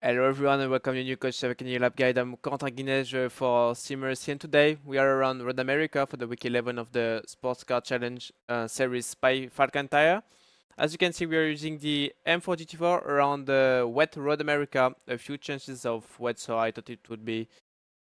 Hello everyone and welcome to a new Coach 7 New Lab Guide. I'm Corentin Guinez for Simmers and today we are around Road America for the week 11 of the Sports Car Challenge series by Falcon Tire. As you can see, we are using the M4 GT4 around the wet Road America. A few chances of wet, so I thought it would be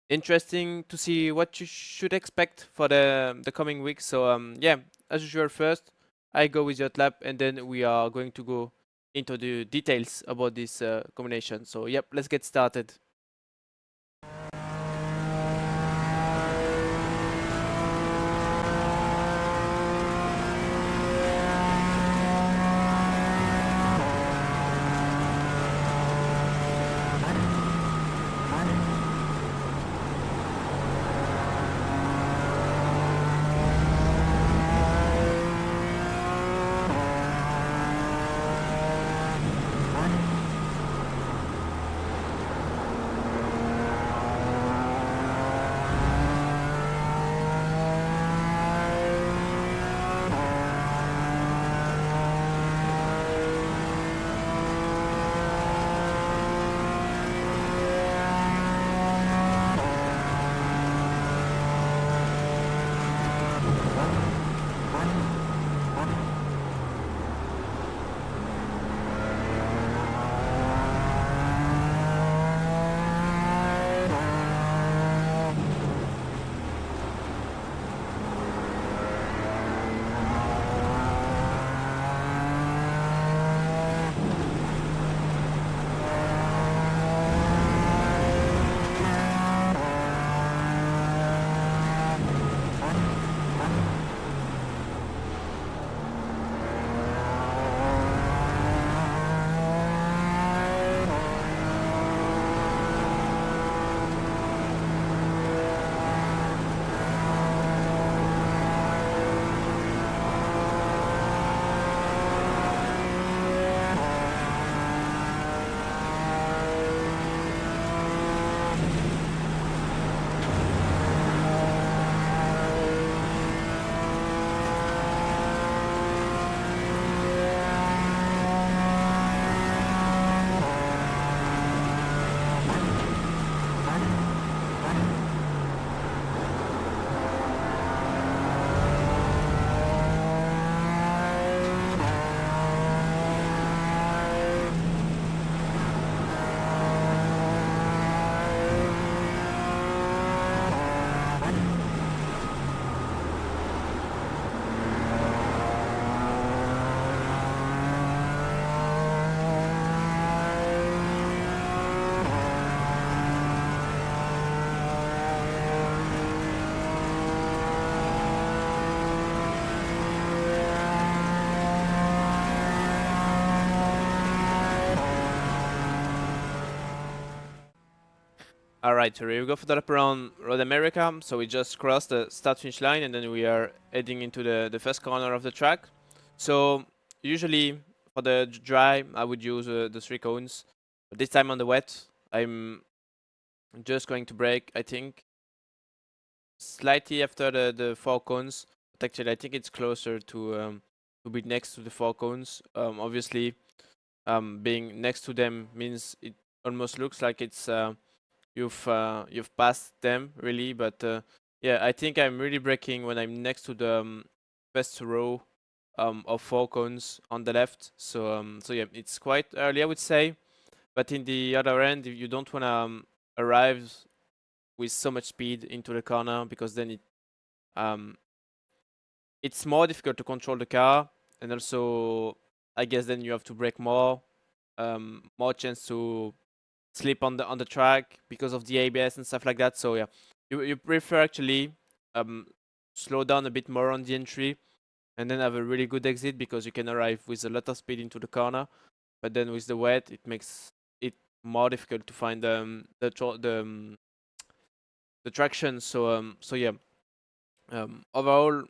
interesting to see what you should expect for the coming weeks. So yeah, as usual, first I go with your lap and then we are going to go into the details about this combination. So yep, let's get started. Alright, so here we go for the lap around Road America. So we just crossed the start finish line and then we are heading into the first corner of the track. So usually for the dry I would use the 3 cones. But this time on the wet I'm just going to brake, I think, slightly after the 4 cones. But actually I think it's closer to be next to the 4 cones. Obviously being next to them means it almost looks like it's you've passed them really, but yeah, I think I'm really braking when I'm next to the first row of 4 cones on the left. So yeah, it's quite early I would say, but in the other end you don't want to arrive with so much speed into the corner because then um, it's more difficult to control the car, and also I guess then you have to brake more chance to slip on the track because of the ABS and stuff like that. So yeah, you prefer actually um slow down a bit more on the entry and then have a really good exit because you can arrive with a lot of speed into the corner. But then with the wet, it makes it more difficult to find the traction. So yeah, overall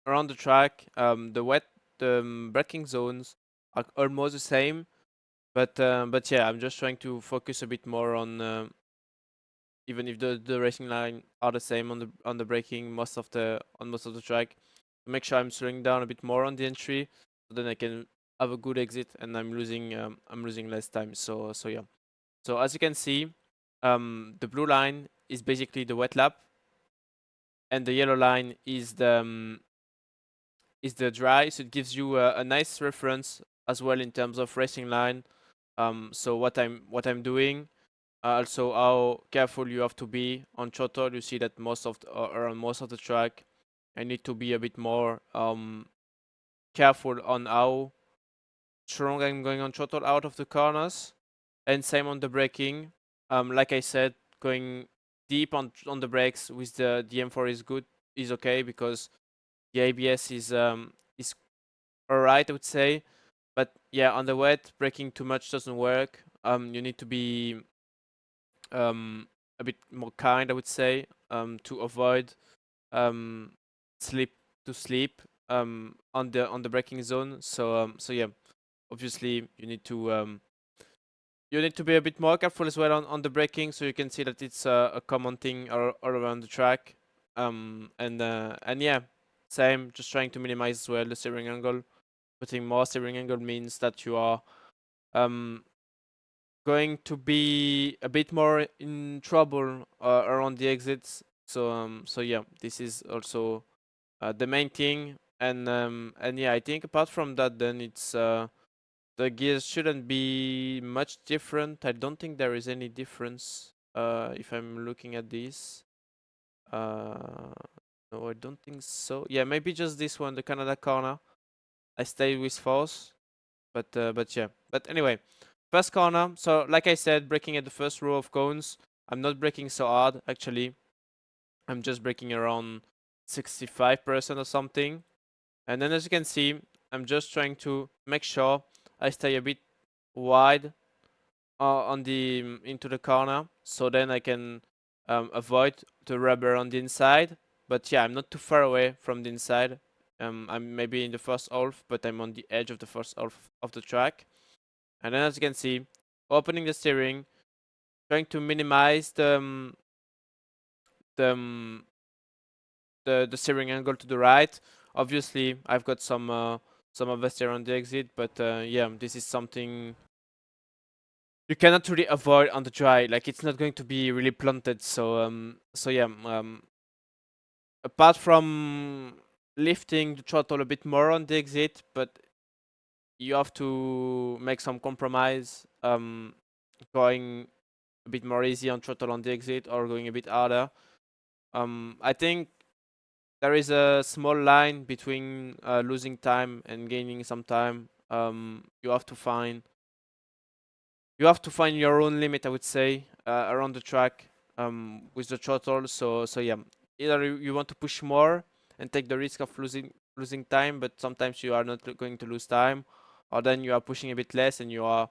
around the track, the wet braking zones are almost the same. But yeah, I'm just trying to focus a bit more on even if the racing line are the same on the braking on most of the track, to make sure I'm slowing down a bit more on the entry, so then I can have a good exit and I'm losing less time. So yeah. So as you can see, the blue line is basically the wet lap, and the yellow line is the dry. So it gives you a nice reference as well in terms of racing line. So what I'm doing, also how careful you have to be on throttle. You see that around most of the track, I need to be a bit more careful on how strong I'm going on throttle out of the corners, and same on the braking. Like I said, going deep on the brakes with the M4 is okay because the ABS is alright, I would say. But yeah, on the wet, braking too much doesn't work. You need to be um a bit more kind, I would say, to avoid um slip to sleep on the braking zone. So yeah, obviously you need to be a bit more careful as well on the braking, so you can see that it's a common thing all around the track. And yeah, same, just trying to minimize as well the steering angle. Putting more steering angle means that you are um, going to be a bit more in trouble around the exits. So yeah, this is also the main thing. And yeah, I think apart from that, then it's the gears shouldn't be much different. I don't think there is any difference if I'm looking at this. No, I don't think so. Yeah, maybe just this one, the Canada corner. I stayed with force, but yeah. But anyway, first corner. So like I said, braking at the first row of cones. I'm not braking so hard actually. I'm just braking around 65% or something. And then as you can see, I'm just trying to make sure I stay a bit wide on the into the corner, so then I can avoid the rubber on the inside. But yeah, I'm not too far away from the inside. I'm maybe in the first half, but I'm on the edge of the first half of the track. And then as you can see, opening the steering, trying to minimize the um, the steering angle to the right. Obviously, I've got some of the steer on the exit, but yeah, this is something you cannot really avoid on the dry. Like it's not going to be really planted. So yeah, apart from lifting the throttle a bit more on the exit, but you have to make some compromise. Going a bit more easy on throttle on the exit or going a bit harder. I think there is a small line between losing time and gaining some time. You have to find your own limit, I would say, around the track with the throttle. So yeah, either you want to push more and take the risk of losing time, but sometimes you are not going to lose time, or then you are pushing a bit less and you are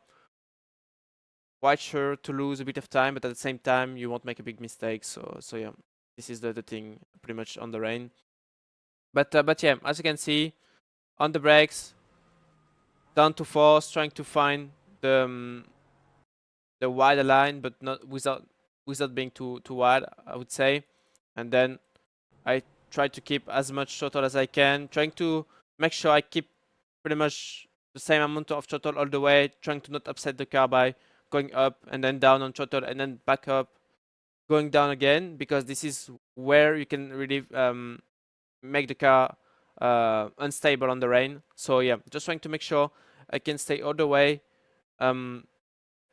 quite sure to lose a bit of time, but at the same time you won't make a big mistake. So yeah, this is the thing pretty much on the rain. But yeah, as you can see on the brakes, down to force, trying to find the wider line, but not without being too wide, I would say. And then I try to keep as much throttle as I can, trying to make sure I keep pretty much the same amount of throttle all the way, trying to not upset the car by going up and then down on throttle and then back up, going down again, because this is where you can really make the car unstable on the rain. So yeah, just trying to make sure I can stay all the way um,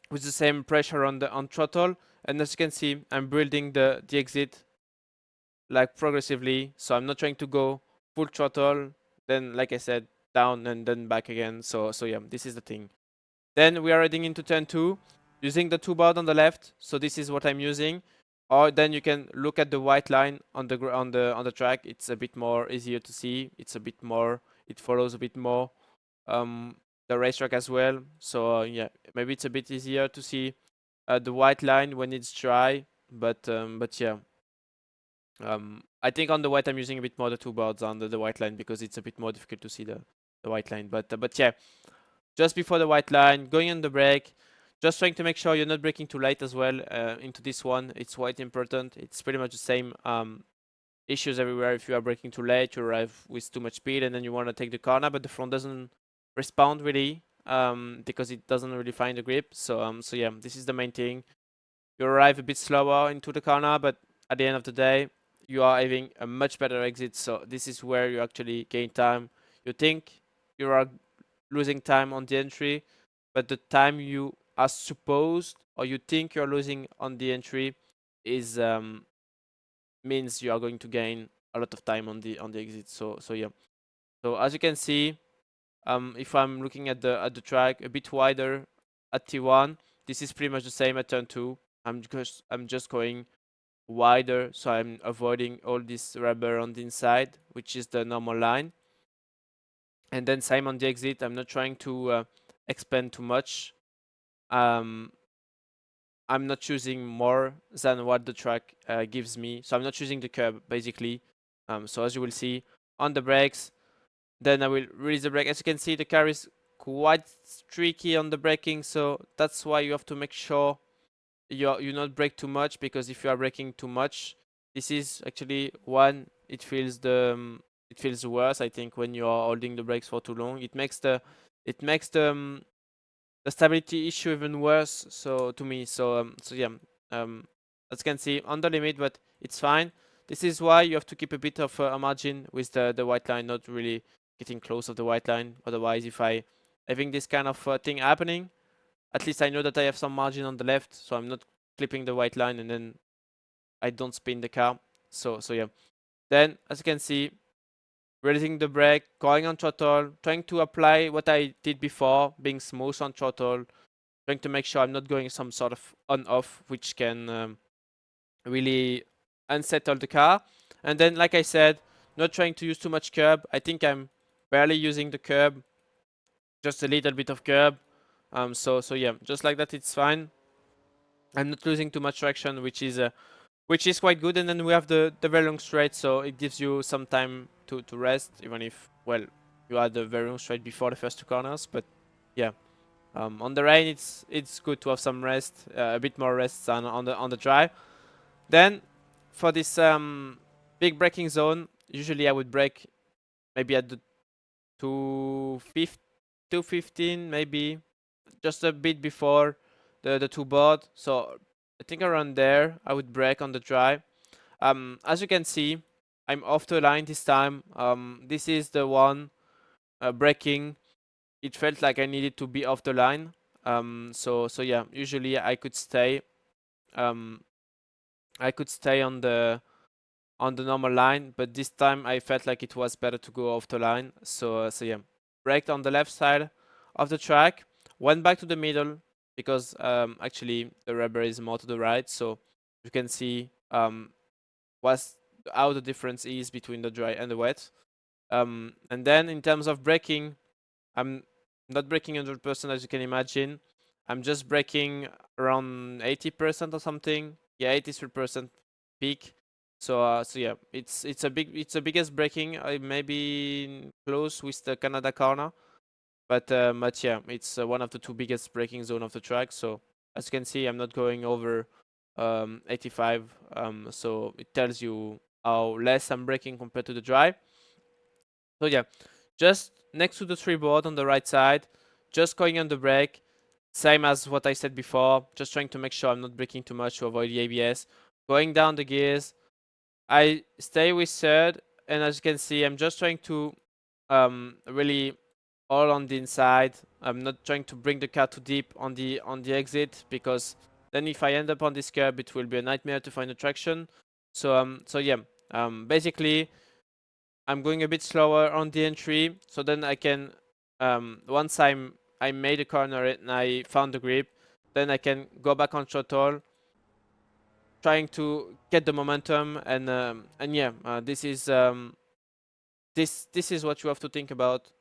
with the same pressure on throttle. And as you can see, I'm building the exit like progressively. So I'm not trying to go full throttle, then like I said, down and then back again. So yeah, this is the thing. Then we are heading into turn 2, using the 2 board on the left. So this is what I'm using. Or then you can look at the white line on the track. It's a bit more easier to see. It's a bit more. It follows a bit more the racetrack as well. So yeah, maybe it's a bit easier to see the white line when it's dry. But yeah, I think on the white I'm using a bit more the 2 boards on the white line because it's a bit more difficult to see the white line. But yeah, just before the white line, going on the brake, just trying to make sure you're not braking too late as well into this one. It's quite important. It's pretty much the same issues everywhere. If you are braking too late, you arrive with too much speed and then you want to take the corner, but the front doesn't respond really. because it doesn't really find the grip. So yeah, this is the main thing. You arrive a bit slower into the corner, but at the end of the day, you are having a much better exit. So this is where you actually gain time. You think you are losing time on the entry, but the time you are supposed or you think you're losing on the entry is means you are going to gain a lot of time on the exit. So yeah. So as you can see, if I'm looking at the track a bit wider at T1, this is pretty much the same at turn 2. I'm just going wider, so I'm avoiding all this rubber on the inside, which is the normal line. And then same on the exit. I'm not trying to expand too much. Um, I'm not choosing more than what the track gives me. So I'm not choosing the curb basically. So as you will see on the brakes, then I will release the brake. As you can see, the car is quite tricky on the braking, so that's why you have to make sure you not brake too much, because if you are braking too much, this is actually one, it feels worse, I think, when you are holding the brakes for too long. It makes the stability issue even worse, so to me. So yeah, as you can see on the limit, but it's fine. This is why you have to keep a bit of a margin with the white line, not really getting close of the white line. Otherwise, if I having this kind of thing happening, at least I know that I have some margin on the left, so I'm not clipping the white line and then I don't spin the car. So yeah. Then as you can see, releasing the brake, going on throttle, trying to apply what I did before, being smooth on throttle, trying to make sure I'm not going some sort of on-off, which can really unsettle the car. And then, like I said, not trying to use too much curb. I think I'm barely using the curb, just a little bit of curb. So yeah, just like that, it's fine. I'm not losing too much traction, which is quite good. And then we have the very long straight, so it gives you some time to rest, even if, well, you had the very long straight before the first two corners. But yeah, on the rain, it's good to have some rest, a bit more rest than on the dry. Then for this big braking zone, usually I would brake maybe at the 250, 215, maybe just a bit before the two board. So I think around there I would brake on the dry. As you can see, I'm off the line this time. This is the one braking. It felt like I needed to be off the line. So yeah, usually um, I could stay on the normal line, but this time I felt like it was better to go off the line. So yeah, braked on the left side of the track, went back to the middle because actually the rubber is more to the right, so you can see what's how the difference is between the dry and the wet. And then in terms of braking, I'm not braking 100% as you can imagine. I'm just braking around 80% or something. Yeah, 83% peak. So yeah, it's the biggest braking. I maybe close with the Canada corner, but yeah, it's one of the two biggest braking zone of the track. So as you can see, I'm not going over 85. So it tells you how less I'm braking compared to the dry. So yeah, just next to the three board on the right side, just going on the brake, same as what I said before, just trying to make sure I'm not braking too much to avoid the ABS. Going down the gears, I stay with third, and as you can see, I'm just trying to really all on the inside. I'm not trying to bring the car too deep on the exit, because then if I end up on this curb, it will be a nightmare to find the traction. So yeah, basically I'm going a bit slower on the entry, so then I can once I made a corner and I found the grip, then I can go back on throttle, trying to get the momentum. And yeah, this is what you have to think about,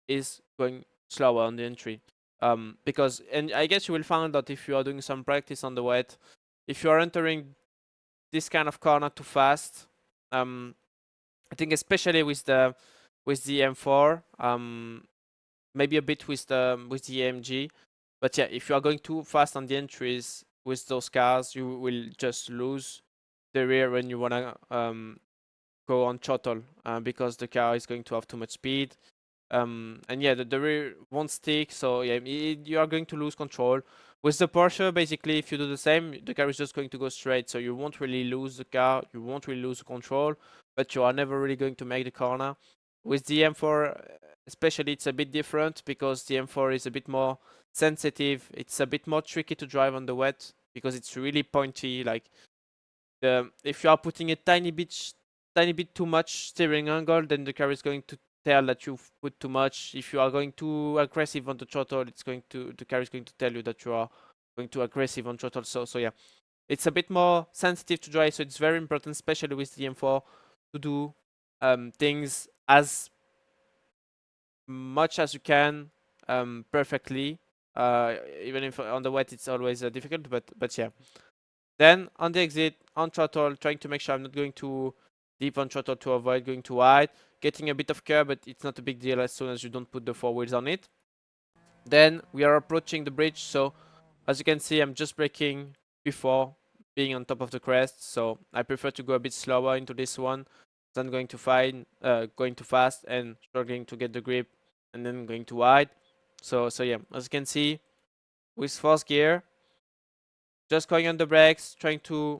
is going slower on the entry, because, and I guess you will find that if you are doing some practice on the wet, if you are entering this kind of corner too fast, I think especially with the M4, maybe a bit with the AMG, but yeah, if you are going too fast on the entries with those cars, you will just lose the rear when you wanna go on throttle, because the car is going to have too much speed. And yeah, the rear won't stick, so yeah, you are going to lose control. With the Porsche, basically, if you do the same, the car is just going to go straight, so you won't really lose the car, you won't really lose the control, but you are never really going to make the corner. With the M4, especially, it's a bit different because the M4 is a bit more sensitive. It's a bit more tricky to drive on the wet because it's really pointy. Like if you are putting a tiny bit too much steering angle, then the car is going to tell that you've put too much. If you are going too aggressive on the throttle, the car is going to tell you that you are going too aggressive on throttle. So yeah, it's a bit more sensitive to drive. So it's very important, especially with the M4, to do things as much as you can perfectly. Even if on the wet it's always difficult, but yeah. Then on the exit, on throttle, trying to make sure I'm not going too deep on throttle to avoid going too wide. Getting a bit of curb, but it's not a big deal as soon as you don't put the four wheels on it. Then we are approaching the bridge, so as you can see, I'm just braking before being on top of the crest, so I prefer to go a bit slower into this one than going too fast and struggling to get the grip and then going too wide. So yeah, as you can see, with fourth gear, just going on the brakes, trying to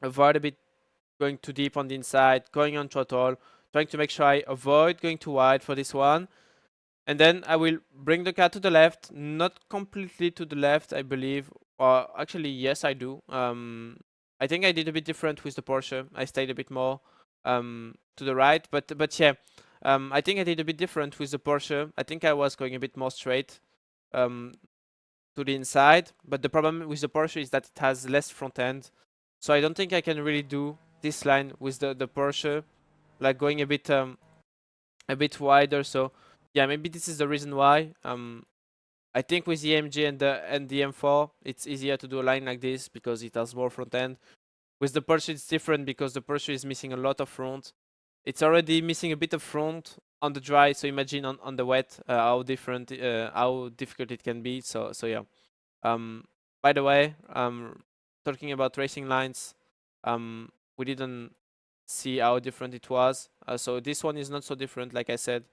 avoid a bit going too deep on the inside, going on throttle, trying to make sure I avoid going too wide for this one. And then I will bring the car to the left, not completely to the left, I believe. Or actually, yes, I do. I think I did a bit different with the Porsche. I stayed a bit more to the right, but yeah, I think I did a bit different with the Porsche. I think I was going a bit more straight um, to the inside, but the problem with the Porsche is that it has less front end, so I don't think I can really do this line with the Porsche, like going a bit wider. So yeah, maybe this is the reason why. I think with the AMG and the M4, it's easier to do a line like this because it has more front end. With the Porsche, it's different because the Porsche is missing a lot of front. It's already missing a bit of front on the dry, so imagine on the wet how difficult it can be. So yeah. By the way, talking about racing lines, we didn't see how different it was. So this one is not so different, like I said.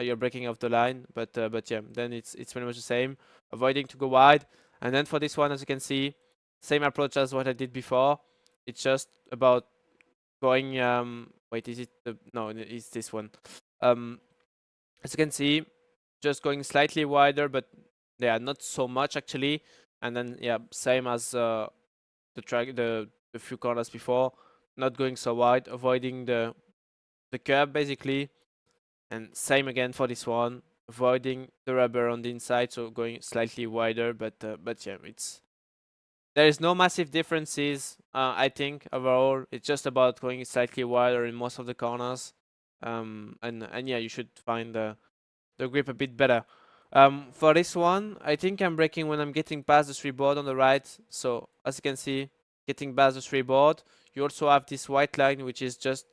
You're breaking off the line, but yeah, then it's pretty much the same. Avoiding to go wide, and then for this one, as you can see, same approach as what I did before. It's just about going. Wait, is it the no? It's this one. As you can see, just going slightly wider, but yeah, not so much actually. And then yeah, same as the track, the few corners before, not going so wide, avoiding the curb basically. And same again for this one, avoiding the rubber on the inside, so going slightly wider. But yeah, there is no massive differences. I think overall, it's just about going slightly wider in most of the corners. And yeah, you should find the grip a bit better. For this one, I think I'm braking when I'm getting past the three board on the right. So as you can see, getting past the three board, you also have this white line, which is just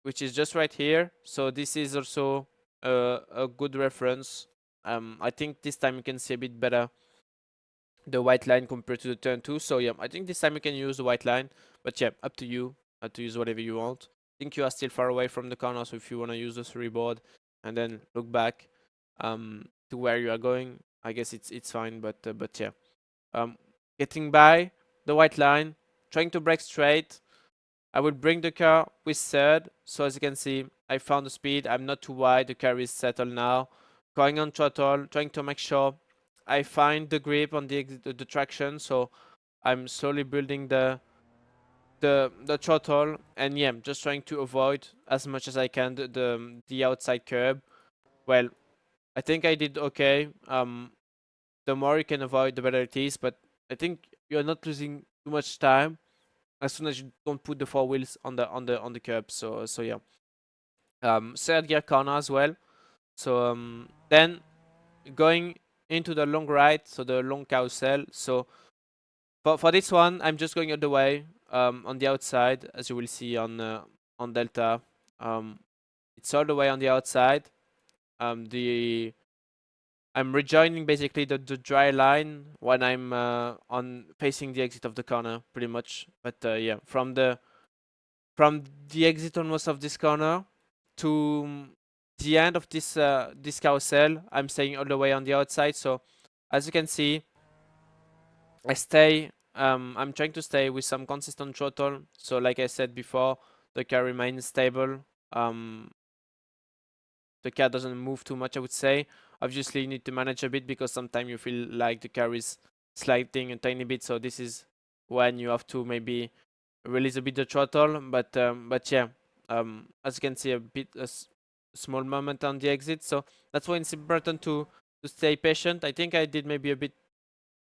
which is just right here. So this is also a good reference. I think this time you can see a bit better the white line compared to the turn 2. So yeah, I think this time you can use the white line, but yeah, up to you to use whatever you want. I think you are still far away from the corner, so if you want to use the three board and then look back to where you are going, I guess it's fine. But yeah, getting by the white line, trying to brake straight. I will bring the car with third, so as you can see, I found the speed. I'm not too wide. The car is settled now. Going on throttle, trying to make sure I find the grip on the traction. So I'm slowly building the throttle, and yeah, just trying to avoid as much as I can the outside curb. Well, I think I did okay. The more you can avoid, the better it is. But I think you're not losing too much time as soon as you don't put the four wheels on the curb. So yeah. Third gear corner as well. So then going into the long right, so the long carousel. So for this one, I'm just going all the way on the outside, as you will see on Delta. It's all the way on the outside. The I'm rejoining basically the dry line when I'm on facing the exit of the corner, pretty much. But yeah, from the exit almost of this corner, to the end of this carousel. I'm staying all the way on the outside. So as you can see, I stay. I'm trying to stay with some consistent throttle. So like I said before, the car remains stable. The car doesn't move too much, I would say. Obviously, you need to manage a bit because sometimes you feel like the car is sliding a tiny bit. So this is when you have to maybe release a bit the throttle. But yeah, as you can see, small moment on the exit. So that's why it's important to stay patient. I think I did maybe a bit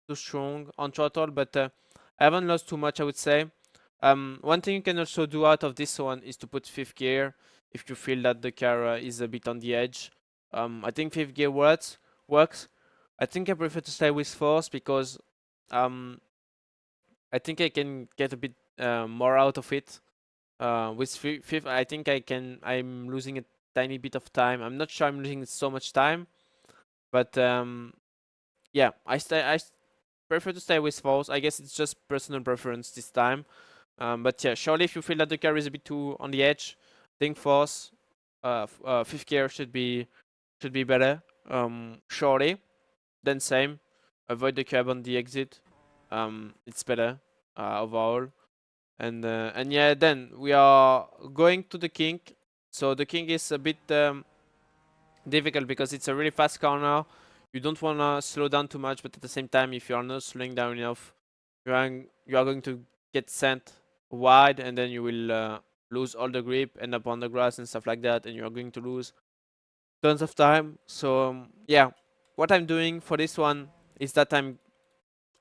too strong on throttle, but I haven't lost too much, I would say. One thing you can also do out of this one is to put fifth gear if you feel that the car is a bit on the edge. I think fifth gear works. I think I prefer to stay with fourth because um, I think I can get a bit more out of it. With fifth, I think I'm losing a tiny bit of time. I'm not sure I'm losing so much time, but yeah, I prefer to stay with fourth. I guess it's just personal preference this time. But yeah, surely if you feel that the car is a bit too on the edge, I think fourth, fifth gear should be better. Surely. Then same, avoid the curb on the exit. It's better overall. And yeah, then we are going to the kink. So the kink is a bit difficult because it's a really fast corner. You don't want to slow down too much, but at the same time, if you are not slowing down enough, you are going to get sent wide, and then you will lose all the grip, end up on the grass and stuff like that, and you are going to lose tons of time. So yeah, what I'm doing for this one is that I'm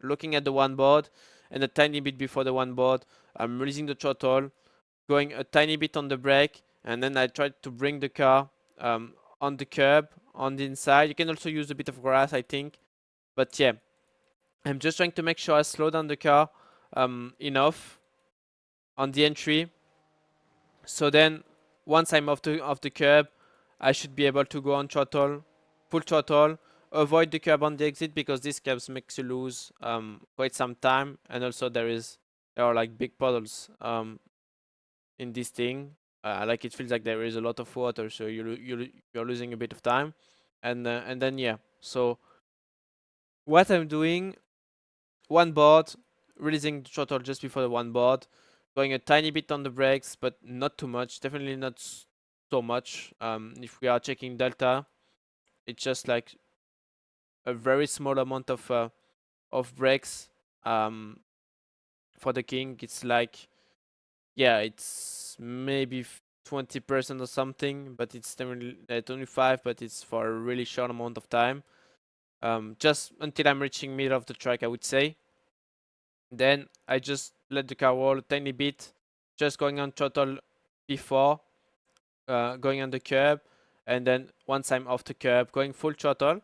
looking at the one board, and a tiny bit before the one board, I'm releasing the throttle, going a tiny bit on the brake, and then I try to bring the car on the curb on the inside. You can also use a bit of grass, I think, but yeah, I'm just trying to make sure I slow down the car enough on the entry. So then, once I'm off the curb, I should be able to go on throttle, full throttle, avoid the curb on the exit because this curb makes you lose quite some time, and also there are like big puddles in this thing. Like it feels like there is a lot of water, so you're losing a bit of time, and then yeah. So what I'm doing, one board, releasing the throttle just before the one board, going a tiny bit on the brakes, but not too much. Definitely not so much. If we are checking delta, it's just like a very small amount of brakes. For the king, it's like, yeah, it's maybe 20% or something, but it's definitely 25, but it's for a really short amount of time. Just until I'm reaching middle of the track, I would say. Then I just let the car roll a tiny bit, just going on throttle before going on the curb, and then once I'm off the curb, going full throttle,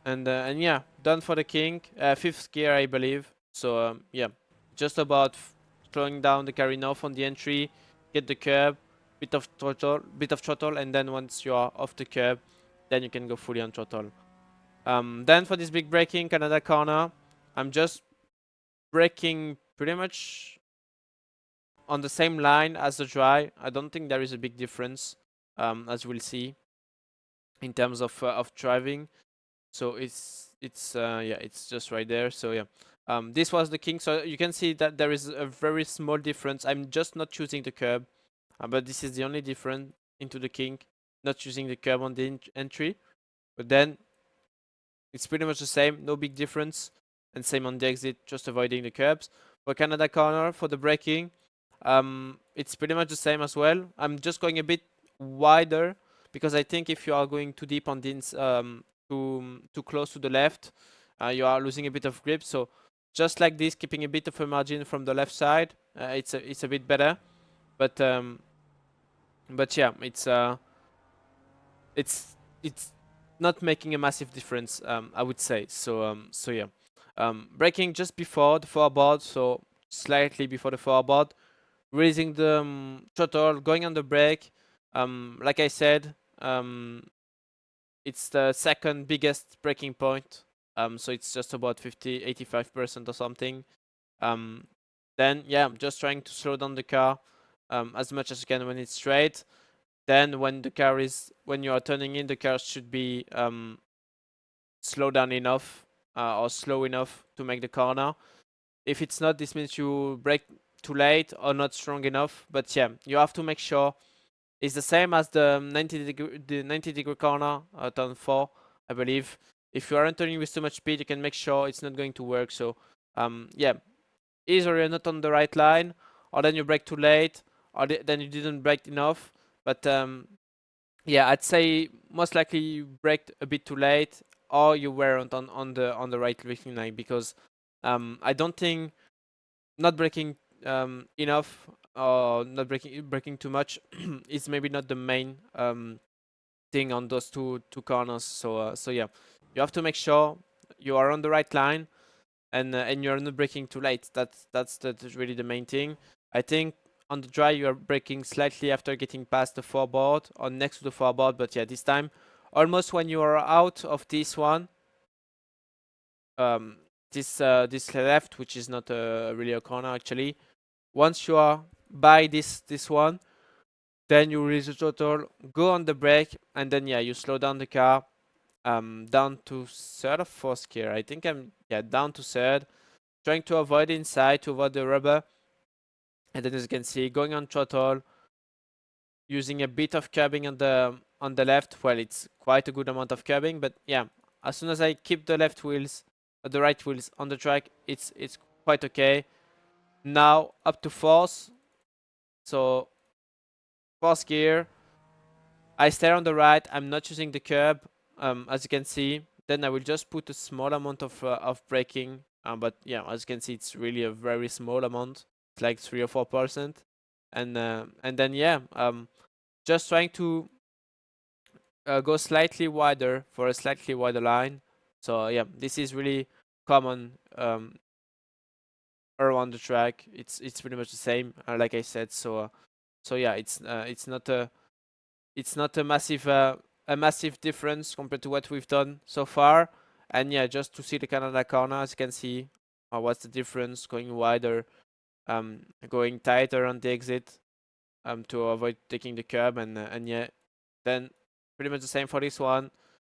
and yeah, done for the king. Fifth gear, I believe. So yeah, just about slowing down the car enough on the entry, get the curb, bit of throttle, and then once you are off the curb, then you can go fully on throttle. Then for this big braking Canada corner, I'm just braking pretty much on the same line as the dry. I don't think there is a big difference, as we'll see, in terms of driving. So it's yeah, it's just right there. So yeah, this was the king. So you can see that there is a very small difference. I'm just not choosing the curb, but this is the only difference into the king, not choosing the curb on the entry. But then it's pretty much the same, no big difference, and same on the exit, just avoiding the curbs. For Canada corner, for the braking, it's pretty much the same as well. I'm just going a bit wider because I think if you are going too deep on the too close to the left, you are losing a bit of grip. So just like this, keeping a bit of a margin from the left side, it's a bit better. But yeah, it's not making a massive difference, I would say. So yeah, braking just before the forward, so slightly before the forward, raising the throttle, going on the brake. Like I said, it's the second biggest braking point. So it's just about 85% or something. Then yeah, I'm just trying to slow down the car as much as you can when it's straight. Then when you are turning in, the car should be slow down enough or slow enough to make the corner. If it's not, this means you brake too late or not strong enough. But yeah, you have to make sure it's the same as the 90-degree corner, turn 4, I believe. If you aren't turning with too much speed, you can make sure it's not going to work. So yeah, either you're not on the right line, or then you brake too late, or then you didn't brake enough. But yeah, I'd say most likely you braked a bit too late, or you weren't on the right braking line, because I don't think not braking enough or not braking too much is maybe not the main thing on those two corners. So yeah, you have to make sure you are on the right line, and you're not braking too late. That's really the main thing. I think on the dry you are braking slightly after getting past the foreboard or next to the foreboard, but yeah, this time almost when you are out of this one, um, this left, which is not really a corner actually. Once you are by this one, then you release the throttle, go on the brake, and then yeah, you slow down the car down to third or fourth gear. I think I'm down to third, trying to avoid inside, to avoid the rubber. And then as you can see, going on throttle, using a bit of curbing on the left. Well, it's quite a good amount of curbing, but yeah, as soon as I keep the left wheels, the right wheels on the track, it's quite okay. Now up to fourth, so fourth gear. I stay on the right. I'm not using the curb, as you can see. Then I will just put a small amount of braking. But yeah, as you can see, it's really a very small amount. It's like 3 or 4%. And then yeah, just trying to go slightly wider for a slightly wider line. So yeah, this is really common around the track. It's pretty much the same, like I said. So yeah, it's not a massive difference compared to what we've done so far. And yeah, just to see the Canada corner, as you can see, what's the difference going wider, going tighter on the exit, to avoid taking the curb, and yeah, then pretty much the same for this one,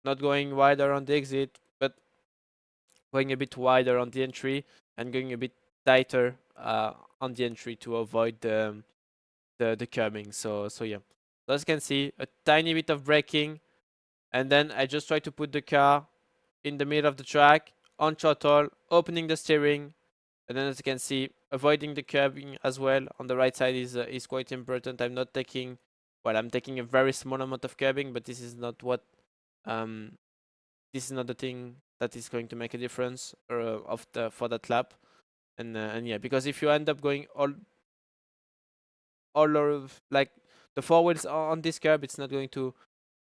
not going wider on the exit, but going a bit wider on the entry and going a bit tighter on the entry to avoid the curbing. So yeah, so as you can see, a tiny bit of braking, and then I just try to put the car in the middle of the track on throttle, opening the steering, and then as you can see, avoiding the curbing as well on the right side is quite important. I'm not taking, well, I'm taking a very small amount of curbing, but this is not what um this is not the thing that is going to make a difference of the for that lap. And yeah, because if you end up going all of like the four wheels on this curb, it's not going to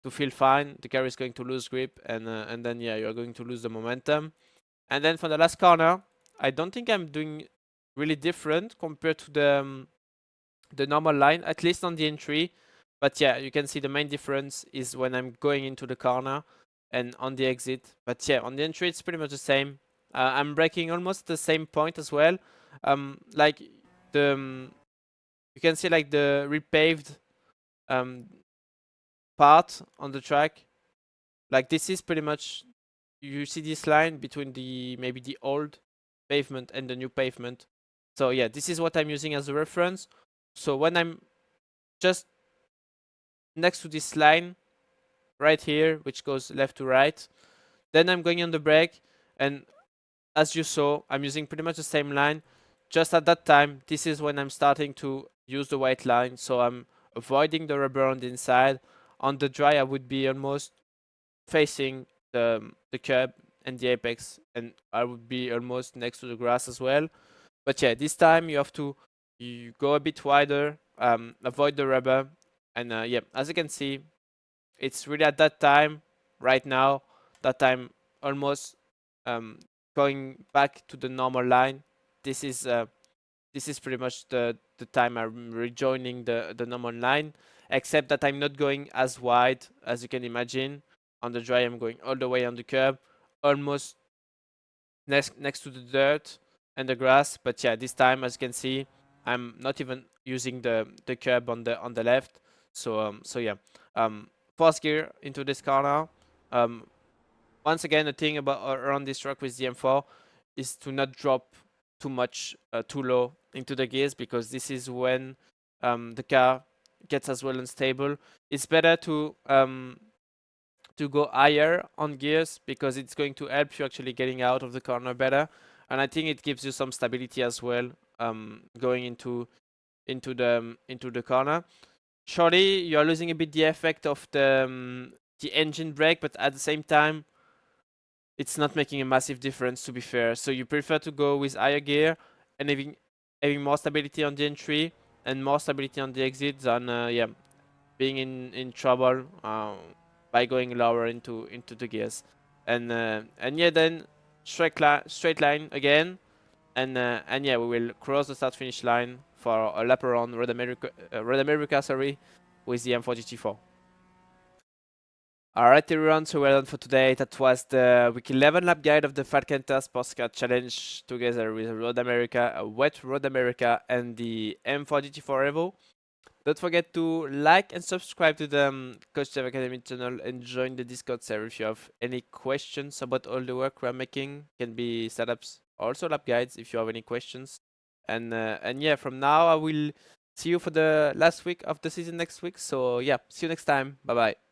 feel fine. The car is going to lose grip, and then yeah, you're going to lose the momentum. And then for the last corner, I don't think I'm doing really different compared to the normal line, at least on the entry. But yeah, you can see the main difference is when I'm going into the corner and on the exit. But yeah, on the entry it's pretty much the same. I'm braking almost the same point as well. Like the you can see like the repaved um part on the track. Like this is pretty much, you see this line between maybe the old pavement and the new pavement. So yeah, this is what I'm using as a reference. So when I'm just next to this line right here, which goes left to right, then I'm going on the brake, and as you saw, I'm using pretty much the same line. Just at that time, this is when I'm starting to use the white line, so I'm avoiding the rubber on the inside. On the dry, I would be almost facing the curb and the apex, and I would be almost next to the grass as well. But yeah, this time you go a bit wider, avoid the rubber, and yeah, as you can see, it's really at that time, right now, that I'm almost um, going back to the normal line. This is uh, this is pretty much the time I'm rejoining the normal line, except that I'm not going as wide as you can imagine. On the dry, I'm going all the way on the curb, almost next to the dirt and the grass. But yeah, this time, as you can see, I'm not even using the curb on the left. So yeah, fourth gear into this car now. Once again, the thing about around this truck with the M4 is to not drop too much, too low into the gears, because this is when the car gets as well unstable. It's better to go higher on gears, because it's going to help you actually getting out of the corner better, and I think it gives you some stability as well, going into the corner. Surely you are losing a bit the effect of the engine brake, but at the same time it's not making a massive difference, to be fair. So you prefer to go with higher gear and having more stability on the entry and more stability on the exit than yeah, being in trouble by going lower into the gears. And yeah, then straight line again, and yeah, we will cross the start finish line for a lap around Road America, sorry, with the M4 GT4. Alright everyone, so we're done for today. That was the week 11 lap guide of the Fat Kenta Sports Car Challenge, together with Road America, a wet Road America, and the M4 GT4 Evo. Don't forget to like and subscribe to the Coach Dev Academy channel, and join the Discord server if you have any questions about all the work we're making. Can be setups, also lap guides if you have any questions. And yeah, from now I will see you for the last week of the season next week. So yeah, see you next time. Bye bye.